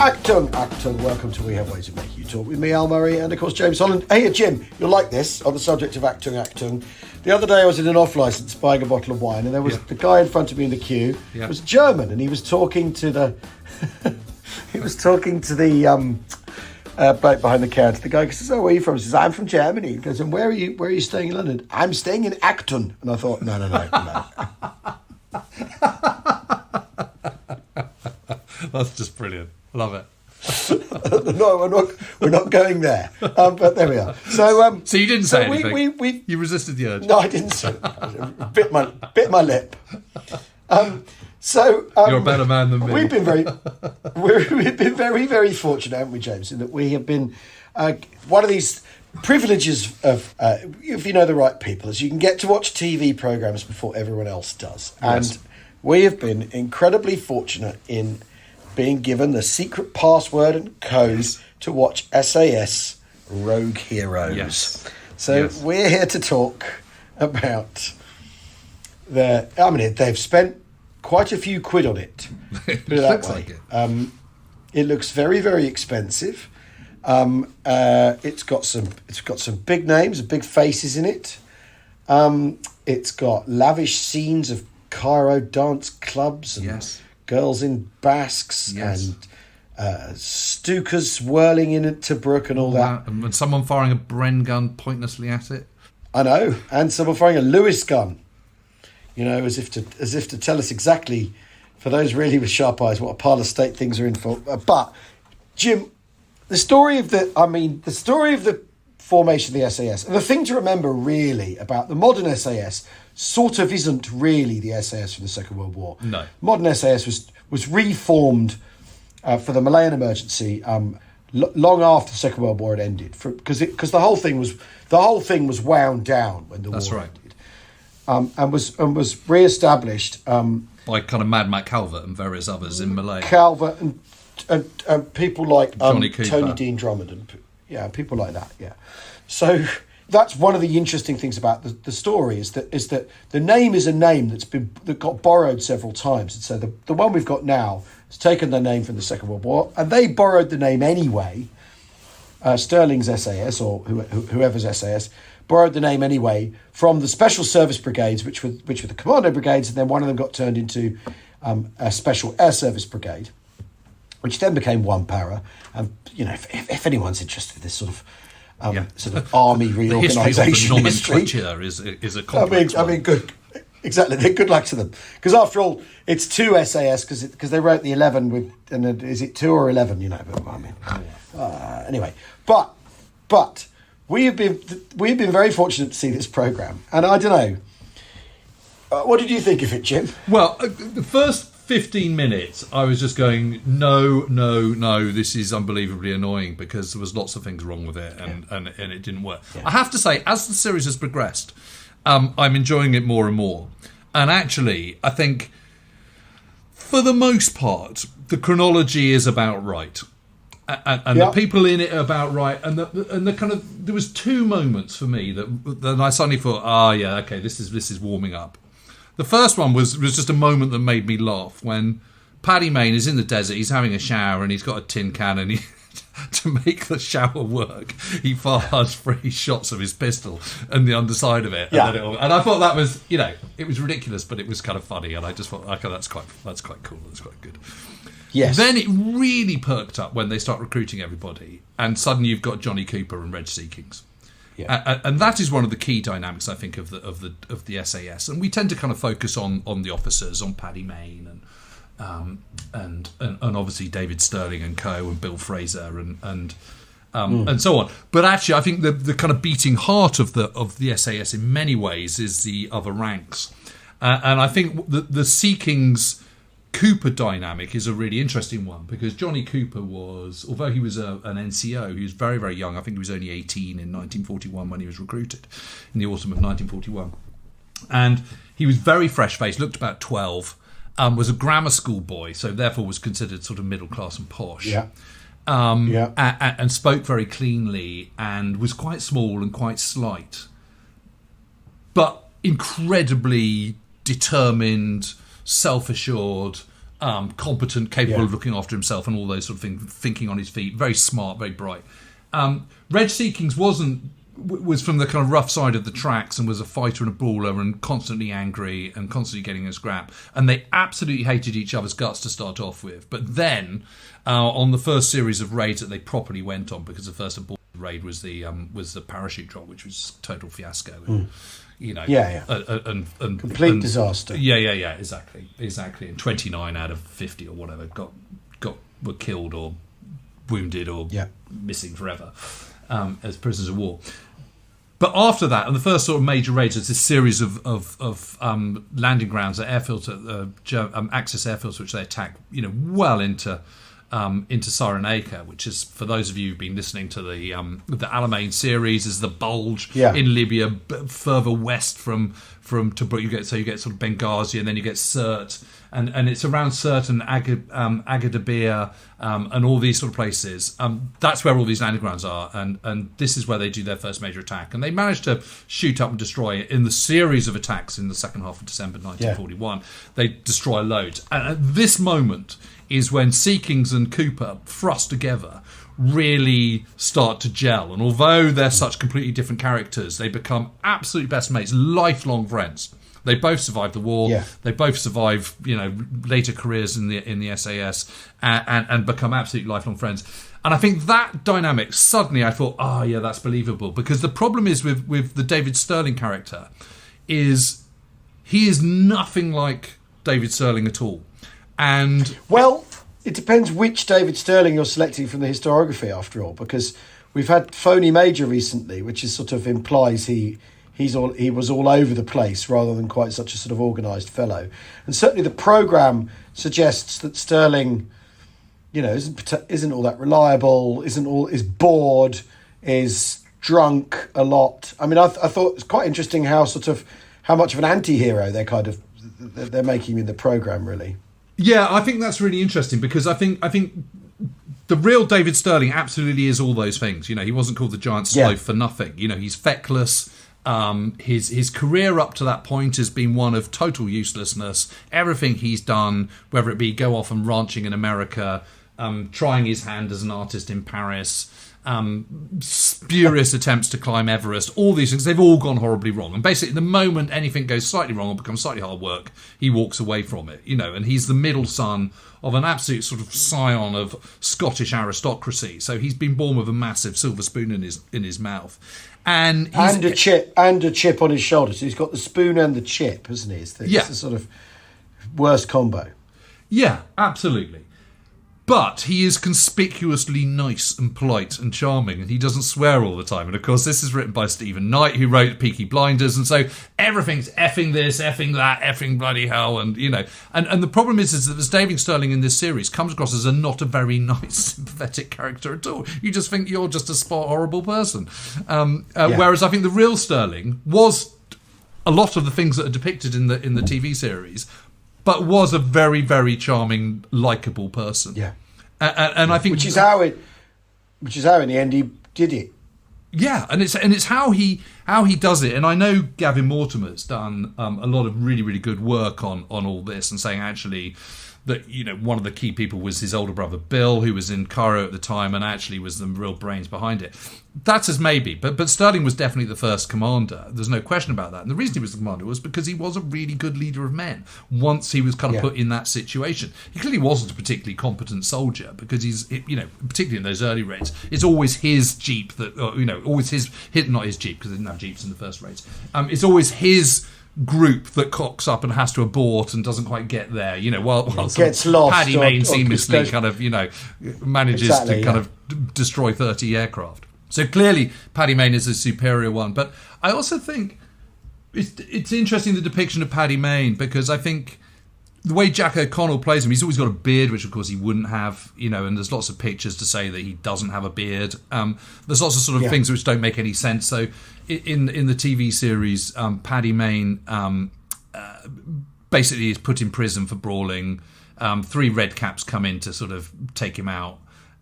Actung, welcome to We Have Ways of Making You Talk with me, Al Murray, and of course James Holland. Hey Jim, you'll like this on the subject of Actung. The other day I was in an off-licence buying a bottle of wine, and there was the guy in front of me in the queue was German, and he was talking to the bloke behind the counter. The guy says, "Oh, where are you from?" He says, "I'm from Germany." He goes, "And where are you staying in London?" "I'm staying in Acton." And I thought, no. That's just brilliant. Love it. No, we're not going there. But there we are. So you didn't say anything. You resisted the urge. No, I didn't say. Bit my lip. You're a better man than me. We've been very, very fortunate, haven't we, James, in that we have been one of these privileges of, if you know the right people, is you can get to watch TV programmes before everyone else does. Yes. And we have been incredibly fortunate in being given the secret password and code to watch SAS Rogue Heroes. Yes. So we're here to talk about they've spent quite a few quid on it. It looks like it. It looks very, very expensive. It's got some big names, big faces in it. It's got lavish scenes of Cairo dance clubs and girls in basques and Stukas whirling in at Tobruk and all that. And someone firing a Bren gun pointlessly at it. I know, and someone firing a Lewis gun. You know, as if to tell us exactly, for those really with sharp eyes, what a pile of state things are in for. But Jim, the story of the formation of the SAS, and the thing to remember really about the modern SAS sort of isn't really the SAS from the Second World War. No. Modern SAS was reformed for the Malayan emergency long after the Second World War had ended, because the whole thing was wound down when the war ended, and was re-established by kind of Mad Mac Calvert and various others in Malay. Calvert and people like Johnny Cooper. Tony Dean Drummond and people like that. Yeah, so that's one of the interesting things about the story is that the name is a name that got borrowed several times, and so the one we've got now has taken their name from the Second World War, and they borrowed the name anyway. Sterling's SAS or whoever's SAS borrowed the name anyway from the Special Service Brigades, which were the commando brigades, and then one of them got turned into a Special Air Service Brigade, which then became one para. And you know, if anyone's interested in this sort of army reorganisation history is a complex one. I mean, good. Exactly. Good luck to them, because after all, it's two SAS because they wrote the 11 with, and is it 2 or 11? You know, but I mean, anyway. But we've been very fortunate to see this programme, and I don't know. What did you think of it, Jim? Well, the first 15 minutes, I was just going, no, this is unbelievably annoying, because there was lots of things wrong with it, and it didn't work. Yeah. I have to say, as the series has progressed, I'm enjoying it more and more. And actually, I think, for the most part, the chronology is about right. And the people in it are about right. And the kind of, there was two moments for me that I suddenly thought, this is warming up. The first one was just a moment that made me laugh when Paddy Mayne is in the desert, he's having a shower and he's got a tin can, and to make the shower work, he fires 3 shots of his pistol and the underside of it. Yeah. And I thought that was, it was ridiculous, but it was kind of funny, and I just thought, okay, that's quite cool, that's quite good. Yes. Then it really perked up when they start recruiting everybody, and suddenly you've got Johnny Cooper and Reg Seekings. Yeah. And that is one of the key dynamics, I think, of the SAS. And we tend to kind of focus on the officers, on Paddy Mayne and obviously David Sterling and co, and Bill Fraser and so on. But actually, I think the kind of beating heart of the SAS in many ways is the other ranks. And I think the Seekings Cooper dynamic is a really interesting one, because Johnny Cooper was, although he was an NCO, he was very, very young. I think he was only 18 in 1941 when he was recruited, in the autumn of 1941. And he was very fresh-faced, looked about 12, was a grammar school boy, so therefore was considered sort of middle class and posh. Yeah. And spoke very cleanly, and was quite small and quite slight, but incredibly determined, self-assured, competent, capable of looking after himself and all those sort of things, thinking on his feet, very smart, very bright. Reg Seekings was from the kind of rough side of the tracks and was a fighter and a brawler and constantly angry and constantly getting a scrap. And they absolutely hated each other's guts to start off with. But then, on the first series of raids that they properly went on, because the first raid was the parachute drop, which was a total fiasco. And, and complete disaster. Yeah, exactly. And 29 out of 50 or whatever were killed or wounded or missing forever as prisoners of war. But after that, and the first sort of major raids, there's this series of landing grounds at airfields, Axis airfields, which they attack, well into Cyrenaica, which is, for those of you who've been listening to the Alamein series, is the bulge in Libya, further west from Tobruk. You get sort of Benghazi, and then you get Sirte, and it's around Sirte and Agadir, and all these sort of places. That's where all these landing grounds are, and this is where they do their first major attack. And they managed to shoot up and destroy it in the series of attacks in the second half of December 1941. They destroy loads, and at this moment is when Seekings and Cooper, thrust together, really start to gel. And although they're such completely different characters, they become absolute best mates, lifelong friends. They both survive the war. Yeah. They both survive, later careers in the SAS and become absolutely lifelong friends. And I think that dynamic, suddenly I thought, that's believable. Because the problem is with the David Sterling character is he is nothing like David Sterling at all. And well, it depends which David Sterling you're selecting from the historiography, after all, because we've had Phony Major recently, which is sort of implies he was all over the place rather than quite such a sort of organised fellow. And certainly the programme suggests that Sterling, isn't all that reliable, is bored, is drunk a lot. I mean, I thought it's quite interesting how much of an anti-hero they're making in the programme, really. Yeah, I think that's really interesting, because I think the real David Sterling absolutely is all those things. He wasn't called the giant sloth for nothing. He's feckless. His career up to that point has been one of total uselessness. Everything he's done, whether it be go off and ranching in America, trying his hand as an artist in Paris, spurious attempts to climb Everest, all these things, they've all gone horribly wrong. And basically, the moment anything goes slightly wrong or becomes slightly hard work, he walks away from it. And he's the middle son of an absolute sort of scion of Scottish aristocracy. So he's been born with a massive silver spoon in his mouth. And a chip on his shoulder. So he's got the spoon and the chip, hasn't he? It's the sort of worst combo. Yeah, absolutely. But he is conspicuously nice and polite and charming, and he doesn't swear all the time. And of course, this is written by Stephen Knight, who wrote Peaky Blinders, and so everything's effing this, effing that, effing bloody hell, and And the problem is that this David Sterling in this series comes across as not a very nice, sympathetic character at all. You just think you're just a spot horrible person. Whereas I think the real Sterling was a lot of the things that are depicted in the TV series, but was a very, very charming, likeable person. Yeah. And I think which is how in the end he did it. Yeah, and it's how he does it. And I know Gavin Mortimer's done a lot of really, really good work on all this, and saying actually that one of the key people was his older brother Bill, who was in Cairo at the time and actually was the real brains behind it. That's as maybe, but Sterling was definitely the first commander. There's no question about that. And the reason he was the commander was because he was a really good leader of men once he was kind of put in that situation. He clearly wasn't a particularly competent soldier, because he's, particularly in those early raids, it's always his jeep that, always his not his jeep, because they didn't have jeeps in the first raids. It's always his group that cocks up and has to abort and doesn't quite get there, while gets lost. Paddy Mayne seamlessly kind of, manages to kind of destroy 30 aircraft. So clearly Paddy Mayne is a superior one. But I also think it's interesting, the depiction of Paddy Mayne, because I think the way Jack O'Connell plays him, he's always got a beard, which of course he wouldn't have, and there's lots of pictures to say that he doesn't have a beard. There's lots of sort of things which don't make any sense. So in the TV series, Paddy Mayne basically is put in prison for brawling. 3 red caps come in to sort of take him out.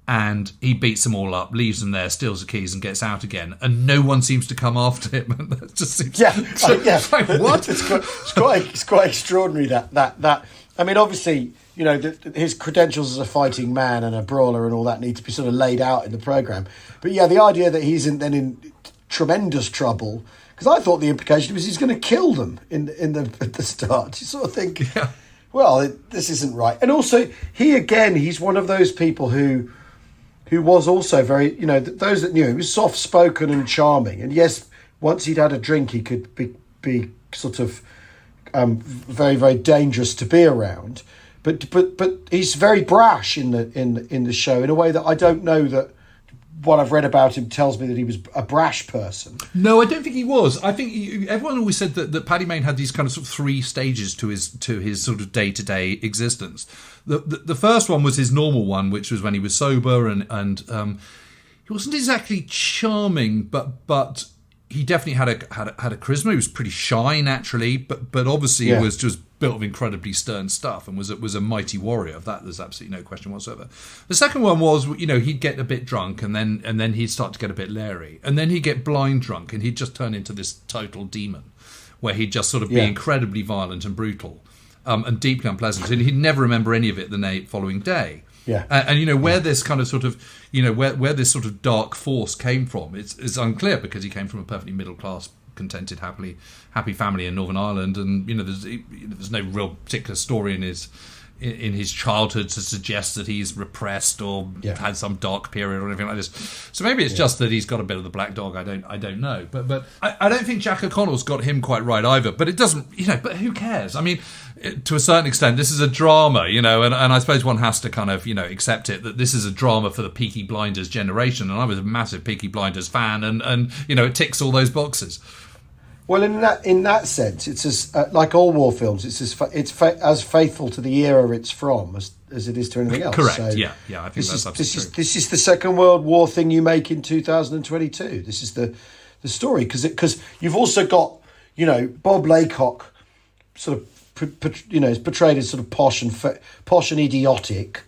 and he beats them all up, leaves them there, steals the keys, and gets out again. And no one seems to come after him. And that just seems like, what? It's quite extraordinary that. I mean, obviously, you know, his credentials as a fighting man and a brawler and all that need to be sort of laid out in the programme. But yeah, the idea that he's then in tremendous trouble, because I thought the implication was he's going to kill them at the start. You sort of think, well, this isn't right. And also, he's one of those people who was also very, you know, those that knew him, he was soft-spoken and charming. And yes, once he'd had a drink, he could be sort of very, very dangerous to be around. But he's very brash in the show in a way that I don't know that what I've read about him tells me that he was a brash person. No, I don't think he was. I think everyone always said that Paddy Mayne had these kind of sort of three stages to his sort of day-to-day existence. The first one was his normal one, which was when he was sober and he wasn't exactly charming, but he definitely had a charisma. He was pretty shy naturally, but obviously he was just built of incredibly stern stuff and was a mighty warrior. Of that, there's absolutely no question whatsoever. The second one was, you know, he'd get a bit drunk and then he'd start to get a bit leery, and then he'd get blind drunk and he'd just turn into this total demon, where he'd just sort of be incredibly violent and brutal, and deeply unpleasant, and he'd never remember any of it the following day. Yeah, and you know where this kind of sort of, you know, where this sort of dark force came from, it's unclear, because he came from a perfectly middle class, contented, happy family in Northern Ireland, and you know there's no real particular story in his childhood to suggest that he's repressed or had some dark period or anything like this. So maybe it's just that he's got a bit of the black dog. I don't know, but I don't think Jack O'Connell's got him quite right either. But it doesn't, you know. But who cares? I mean, to a certain extent, this is a drama, you know, and I suppose one has to kind of, you know, accept it that this is a drama for the Peaky Blinders generation, and I was a massive Peaky Blinders fan, and you know, it ticks all those boxes. Well, in that sense, it's as like all war films. It's as faithful to the era it's from as it is to anything else. Correct. So yeah. I think that's absolutely true. This is the Second World War thing you make in 2022. This is the story, because you've also got, you know, Bob Laycock sort of is portrayed as sort of posh and idiotic,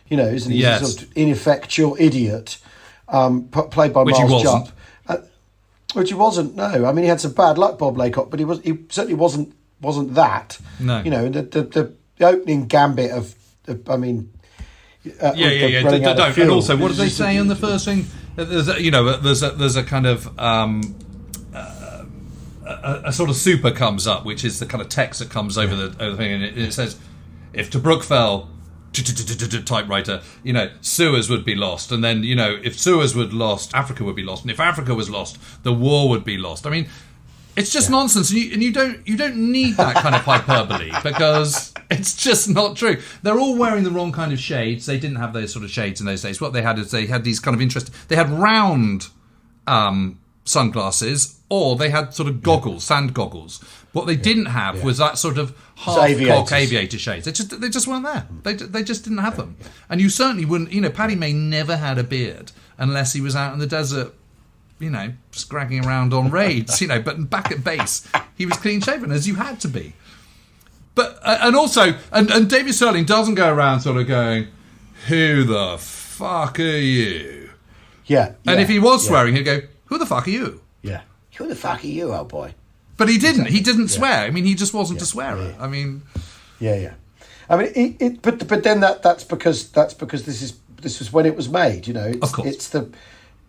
you know, isn't he? Yes. He's a sort of ineffectual idiot, played by Miles Jupp. Which he wasn't. No, I mean, he had some bad luck, Bob Laycock, but he certainly wasn't that. No, you know, the opening gambit of I mean, And also, what did they say in the first thing? There's a kind of a sort of super comes up, which is the kind of text that comes over the thing, and it says, "If Tobruk fell." Typewriter, you know, Suez would be lost, and then, you know, if Suez would lost, Africa would be lost, and if Africa was lost, the war would be lost. I mean, it's just nonsense, and you don't need that kind of hyperbole, because it's just not true. They're all wearing the wrong kind of shades. They didn't have those sort of shades in those days. What they had is they had these kind of they had round sunglasses, or they had sort of goggles, sand goggles. What they didn't have was that sort of half-cock aviator shades. They just weren't there. They just didn't have them. And you certainly wouldn't, you know, Paddy Mayne never had a beard unless he was out in the desert, you know, scragging around on raids, you know, but back at base, he was clean-shaven, as you had to be. But, and also, and David Sterling doesn't go around sort of going, who the fuck are you? Yeah. And if he was swearing, he'd go, who the fuck are you? Yeah. Who the fuck are you, old boy? But he didn't. He didn't swear. I mean, he just wasn't a swearer. I mean, I mean, but then that's because this was when it was made. You know, of course. It's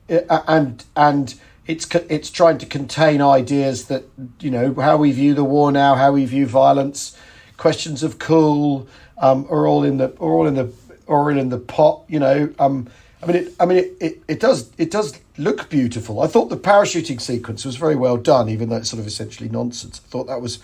and it's trying to contain ideas that, you know, how we view the war now, how we view violence, questions of cool are all in the pot. You know, it does look beautiful. I thought the parachuting sequence was very well done, even though it's sort of essentially nonsense. I thought that was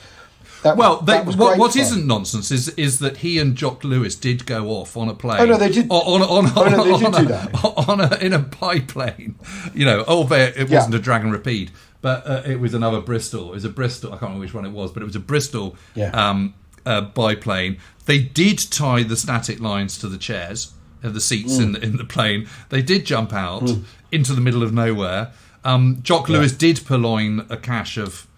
what isn't nonsense is that he and Jock Lewis did go off on a plane. Oh no, they did. They did do that in a biplane. You know, albeit it wasn't a Dragon Rapide, but it was another Bristol. It was a Bristol. I can't remember which one it was, but it was a Bristol biplane. They did tie the static lines to the chairs. The seats in the plane. They did jump out into the middle of nowhere. Jock Lewis did purloin a cache of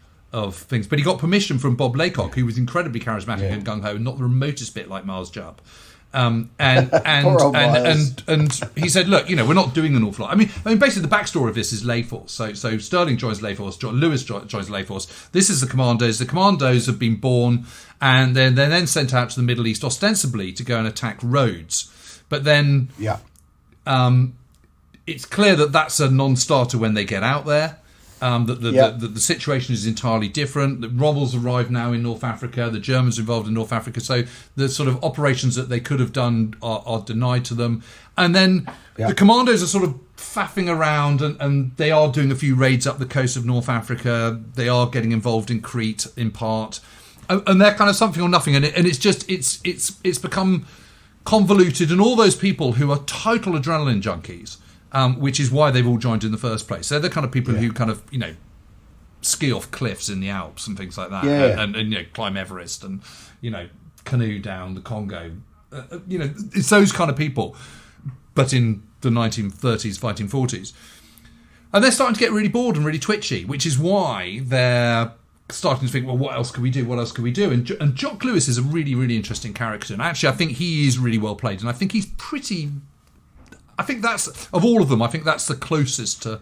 things, but he got permission from Bob Laycock, who was incredibly charismatic and gung-ho, not the remotest bit like Miles Jupp. And he said, look, we're not doing an awful lot. I mean, basically the backstory of this is Lay Force. So Sterling joins Lay Force, Jock Lewis joins Lay Force. This is the Commandos. The Commandos have been born, and they're then sent out to the Middle East ostensibly to go and attack Rhodes. But then, it's clear that that's a non-starter when they get out there. The situation is entirely different. The rebels arrive now in North Africa. The Germans are involved in North Africa. So the sort of operations that they could have done are denied to them. And then the Commandos are sort of faffing around, and they are doing a few raids up the coast of North Africa. They are getting involved in Crete in part, and they're kind of something or nothing. And it's become convoluted. And all those people who are total adrenaline junkies. Which is why they've all joined in the first place. They're the kind of people who kind of, ski off cliffs in the Alps and things like that. And climb Everest and, canoe down the Congo. It's those kind of people, but in the 1930s, 1940s. And they're starting to get really bored and really twitchy, which is why they're starting to think, well, what else can we do? What else can we do? And Jock Lewis is a really, really interesting character. And actually, I think he is really well played. And I think he's pretty... I think that's, of all of them, I think that's the closest to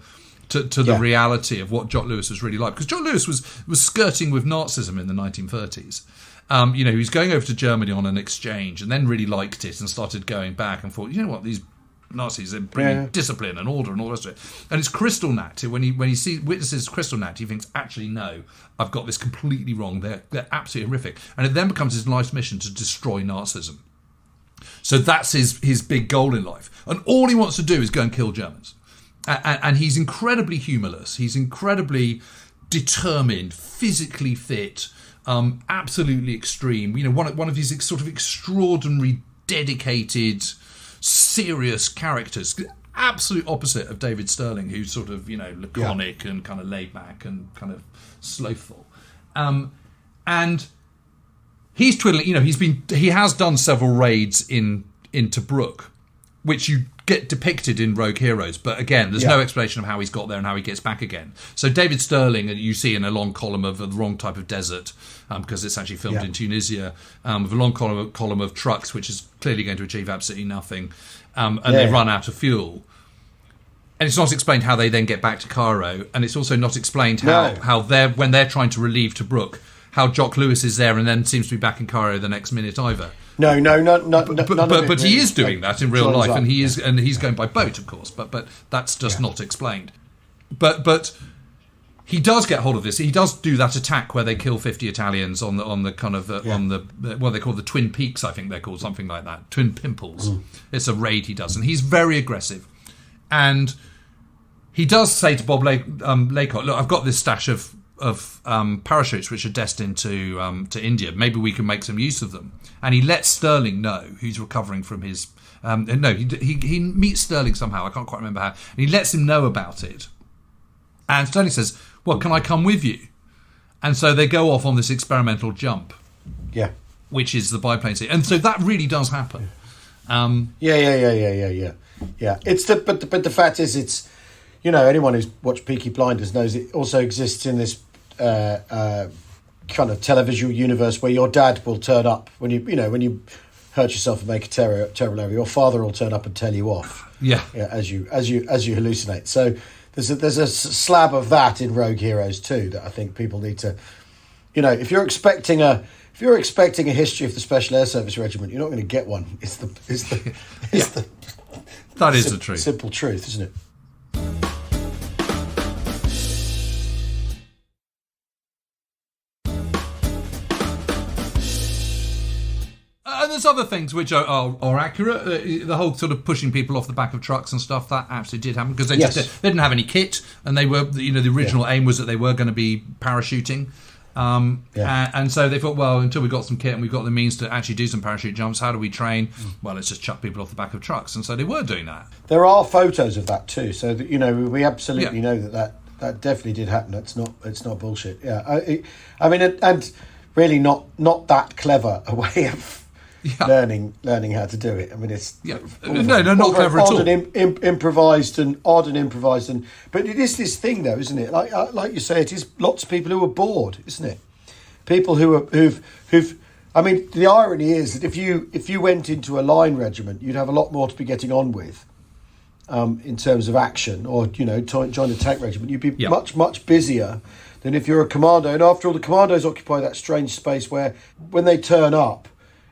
the reality of what Jock Lewis was really like. Because Jock Lewis was skirting with Nazism in the 1930s. He was going over to Germany on an exchange and then really liked it and started going back and thought, these Nazis, they're bringing discipline and order and all the rest of it. And it's Kristallnacht. When he witnesses Kristallnacht, he thinks, actually, no, I've got this completely wrong. They're absolutely horrific. And it then becomes his life's mission to destroy Nazism. So that's his big goal in life. And all he wants to do is go and kill Germans. And he's incredibly humorless. He's incredibly determined, physically fit, absolutely extreme. One of these sort of extraordinary, dedicated, serious characters. Absolute opposite of David Sterling, who's sort of, laconic and kind of laid back and kind of slothful. And... he's twiddling, he has done several raids in Tobruk, which you get depicted in Rogue Heroes, but again, there's no explanation of how he's got there and how he gets back again. So David Sterling, you see in a long column of the wrong type of desert, because it's actually filmed in Tunisia, with a long column of trucks, which is clearly going to achieve absolutely nothing, and they run out of fuel. And it's not explained how they then get back to Cairo, and it's also not explained how when they're trying to relieve Tobruk, how Jock Lewis is there and then seems to be back in Cairo the next minute either. No, but he is doing that in real life, and he's going by boat, of course. But that's just not explained. But he does get hold of this. He does do that attack where they kill 50 Italians on the kind of on the what they call the Twin Peaks. I think they're called something like that. Twin Pimples. It's a raid he does, and he's very aggressive. And he does say to Bob Laycock, "Look, I've got this stash of parachutes which are destined to India. Maybe we can make some use of them." And he lets Sterling know, who's recovering from his... he meets Sterling somehow. I can't quite remember how. And he lets him know about it. And Sterling says, well, can I come with you? And so they go off on this experimental jump. Yeah. Which is the biplane scene. And so that really does happen. Yeah. It's but the fact is, it's... anyone who's watched Peaky Blinders knows it also exists in this kind of televisual universe where your dad will turn up when you hurt yourself and make a terrible error. Your father will turn up and tell you off. Yeah, as you hallucinate. So there's a slab of that in Rogue Heroes too that I think people need to. If you're expecting a history of the Special Air Service Regiment, you're not going to get one. That is the truth. Simple truth, isn't it? And there's other things which are accurate. The whole sort of pushing people off the back of trucks and stuff, that absolutely did happen because they didn't have any kit, and they were the original aim was that they were going to be parachuting. And so they thought, well, until we got some kit and we've got the means to actually do some parachute jumps, how do we train? Well, let's just chuck people off the back of trucks. And so they were doing that. There are photos of that too, so that, we absolutely know that definitely did happen. It's not bullshit. And really not that clever a way of learning how to do it. I mean, it's not clever at all. Improvised, but it is this thing though, isn't it? Like you say, it is lots of people who are bored, isn't it? People who've I mean, the irony is that if you went into a line regiment, you'd have a lot more to be getting on with in terms of action, or join a tank regiment. You'd be much busier than if you're a commando. And after all, the commandos occupy that strange space where, when they turn up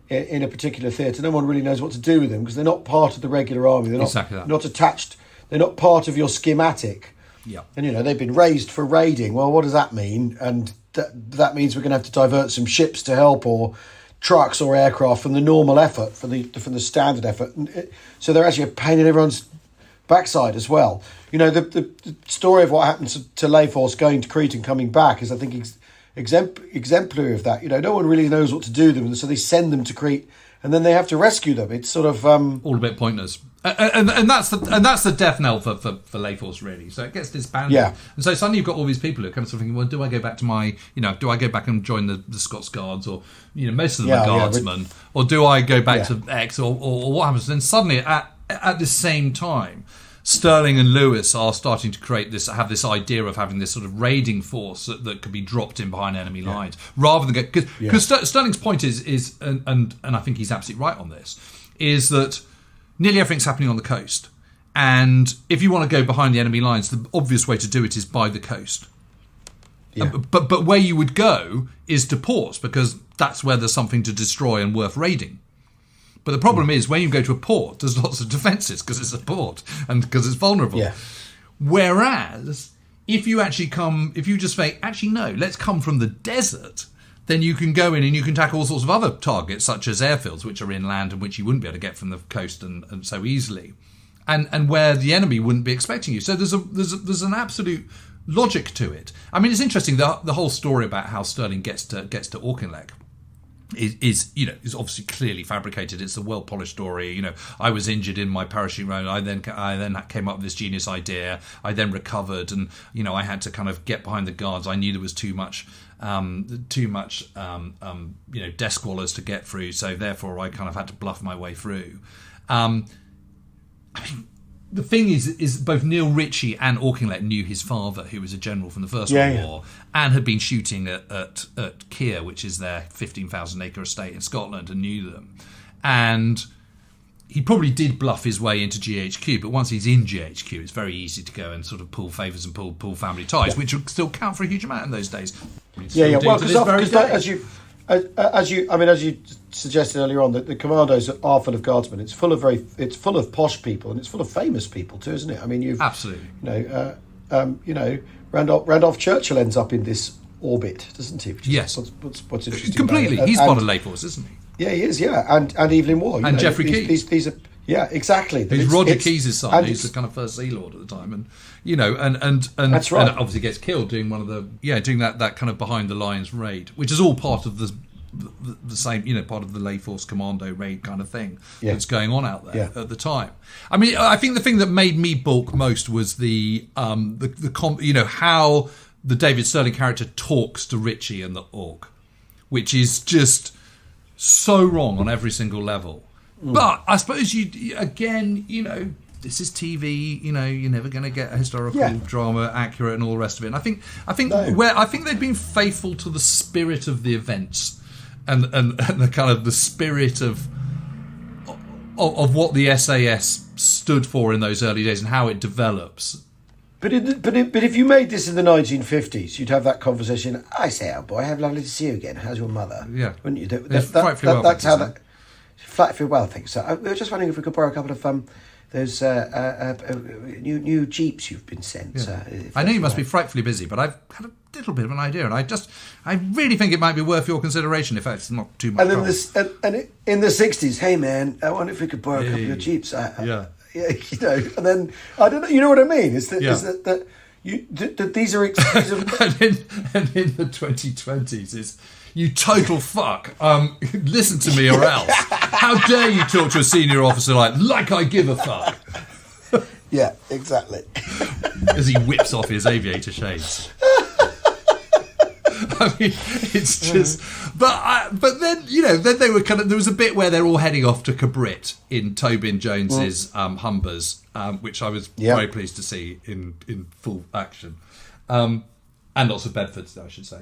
in a particular theatre, no one really knows what to do with them because they're not part of the regular army. They're not attached. They're not part of your schematic. Yeah. And they've been raised for raiding. Well, what does that mean? And that means we're going to have to divert some ships to help, or trucks or aircraft from the normal effort, from the standard effort. So they're actually a pain in everyone's backside as well. The story of what happened to Layforce going to Crete and coming back is, I think, exemplary of that. No one really knows what to do with them, and so they send them to Crete, and then they have to rescue them. It's sort of all a bit pointless. And that's the death knell for Layforce, really. So it gets disbanded. Yeah. And so suddenly you've got all these people who are kind of thinking, well, do I go back to my, do I go back and join the Scots Guards, or most of them are guardsmen, or do I go back to X, or what happens? And then suddenly at the same time, Sterling and Lewis are starting to have this idea of having this sort of raiding force that could be dropped in behind enemy lines, rather than because Sterling's point is and I think he's absolutely right on this, is that nearly everything's happening on the coast, and if you want to go behind the enemy lines, the obvious way to do it is by the coast. Yeah. But where you would go is to ports, because that's where there's something to destroy and worth raiding. But the problem is, when you go to a port, there's lots of defences because it's a port and because it's vulnerable. Yeah. Whereas, if you just say, actually, no, let's come from the desert, then you can go in and you can tackle all sorts of other targets, such as airfields, which are inland and which you wouldn't be able to get from the coast and so easily, and where the enemy wouldn't be expecting you. So there's an absolute logic to it. I mean, it's interesting, the whole story about how Sterling gets to Auchinleck is obviously clearly fabricated. It's a well polished story. I was injured in my parachute run. I then came up with this genius idea. I then recovered, and I had to kind of get behind the guards. I knew there was too much desk wallers to get through, so therefore I kind of had to bluff my way through. The thing is both Neil Ritchie and Auchinleck knew his father, who was a general from the First World War, and had been shooting at Keir, which is their 15,000-acre estate in Scotland, and knew them. And he probably did bluff his way into GHQ, but once he's in GHQ, it's very easy to go and sort of pull favours and pull family ties, which would still count for a huge amount in those days. Well, because as you suggested earlier on, that the commandos are full of guardsmen. It's full of posh people, and it's full of famous people too, isn't it? I mean, absolutely. Randolph Churchill ends up in this orbit, doesn't he? Yes. What's interesting. Completely. He's part of Layforce, isn't he? Yeah, he is. Yeah, and Evelyn Waugh and Geoffrey Keyes. These are. Yeah, exactly. He's Roger Keyes' son, who's the kind of first Sea Lord at the time, and that's right. And obviously gets killed doing doing that kind of behind the lines raid, which is all part of the same, part of the Layforce Commando raid kind of thing that's going on out there at the time. I mean, I think the thing that made me balk most was how the David Sterling character talks to Ritchie and the Orc, which is just so wrong on every single level. But I suppose this is TV. You're never going to get a historical drama accurate and all the rest of it. And I think they've been faithful to the spirit of the events and the kind of the spirit of what the SAS stood for in those early days and how it develops. But if you made this in the 1950s, you'd have that conversation. I say, "Oh boy, how lovely to see you again. How's your mother?" Yeah, wouldn't you? That's how that. Frightfully well, I think so. We were just wondering if we could borrow a couple of those new Jeeps you've been sent. Yeah. I know you must be frightfully busy, but I've had a little bit of an idea, and I really think it might be worth your consideration if it's not too much. And in the 60s, hey man, I wonder if we could borrow a couple of Jeeps. And then I don't know. You know what I mean? Is that these are and in the 2020s is. You total fuck. Listen to me or else. How dare you talk to a senior officer like I give a fuck? Yeah, exactly. As he whips off his aviator shades. I mean, it's just... But then, then they were kind of... There was a bit where they're all heading off to Cabrit in Tobin Jones's Humbers, which I was very pleased to see in full action. And lots of Bedfords, I should say.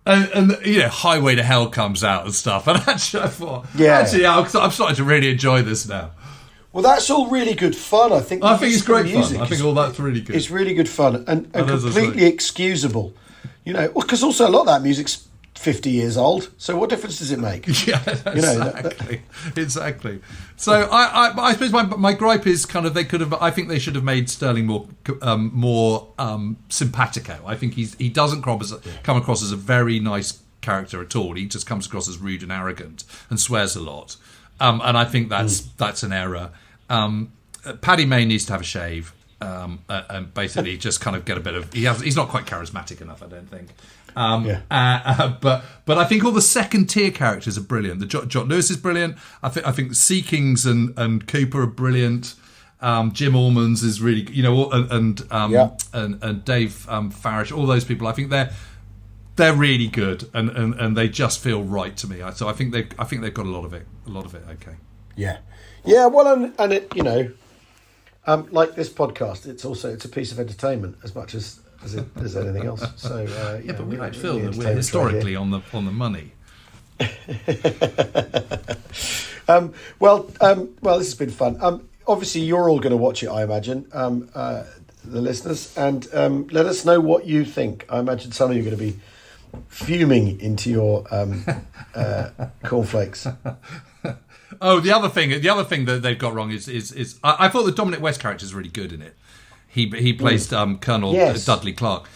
And Highway to Hell comes out and stuff. And actually, I thought, I'm starting to really enjoy this now. Well, that's all really good fun. I think it's great fun. I think all that's really good. It's really good fun and completely excusable. Because also a lot of that music's 50 years old. So what difference does it make? Yeah, exactly. So I suppose my gripe is kind of I think they should have made Sterling more simpatico. I think he doesn't come across as a very nice character at all. He just comes across as rude and arrogant and swears a lot. And I think that's an error. Paddy Mayne needs to have a shave and basically just kind of get a bit of... He's not quite charismatic enough, I don't think. But I think all the second tier characters are brilliant. The Jock Lewis is brilliant. I think Seekings and Cooper are brilliant. Jim Ormonds is really, and Dave Farish. All those people, I think they're really good and they just feel right to me. So I think they've got a lot of it. Okay. Yeah. Well, and it like this podcast, it's a piece of entertainment as much as anything else. So but we might feel that we're historically on the money. Well, this has been fun. Obviously, you're all going to watch it, I imagine, the listeners, and let us know what you think. I imagine some of you are going to be fuming into your cornflakes. Oh, the other thing that they've got wrong is I thought the Dominic West character is really good in it. He plays Colonel Dudley Clark.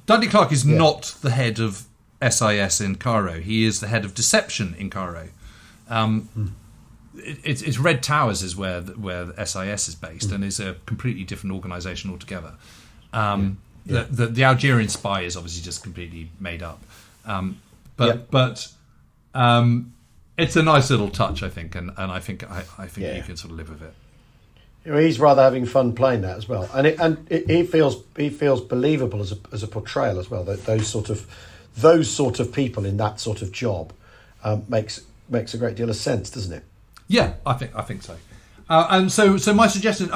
Dudley Clark is not the head of SIS in Cairo. He is the head of deception in Cairo. It's Red Towers is where SIS is based and is a completely different organisation altogether. The Algerian spy is obviously just completely made up. But it's a nice little touch, I think, and I think you can sort of live with it. He's rather having fun playing that as well, and he feels believable as a portrayal as well. Those sort of people in that sort of job makes a great deal of sense, doesn't it? Yeah, I think so. And so my suggestion: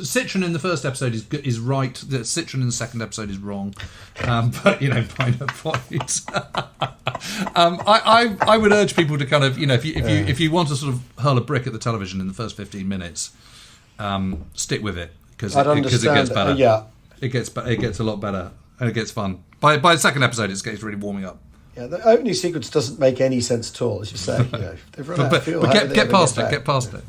Citron in the first episode is right. The Citron in the second episode is wrong. But minor point. I would urge people to kind of if you want to sort of hurl a brick at the television in the first 15 minutes, stick with it because it gets better. It gets a lot better and it gets fun. By the second episode, it gets really warming up. Yeah, the opening sequence doesn't make any sense at all, as you say. They've run out of fuel. But get past it. Get past it.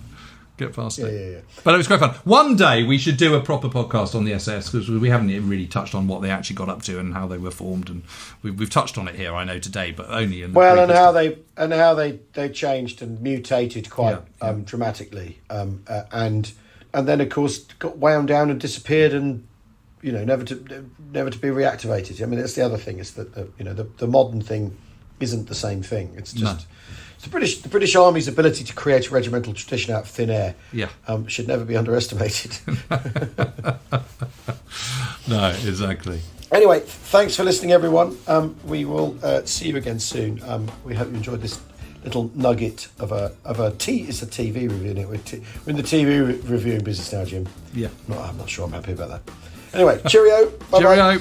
But it was quite fun. One day we should do a proper podcast on the SAS because we haven't really touched on what they actually got up to and how they were formed, and we've touched on it here, I know, today, but only in the and how they changed and mutated quite dramatically, and then of course got wound down and disappeared and never to be reactivated. I mean, that's the other thing is that the modern thing isn't the same thing. It's just. The British Army's ability to create a regimental tradition out of thin air should never be underestimated. No, exactly. Anyway, thanks for listening, everyone. We will see you again soon. We hope you enjoyed this little nugget of a it's a TV review. Isn't it? We're in the TV reviewing business now, Jim. Yeah. I'm not sure I'm happy about that. Anyway, cheerio. Bye-bye. Cheerio.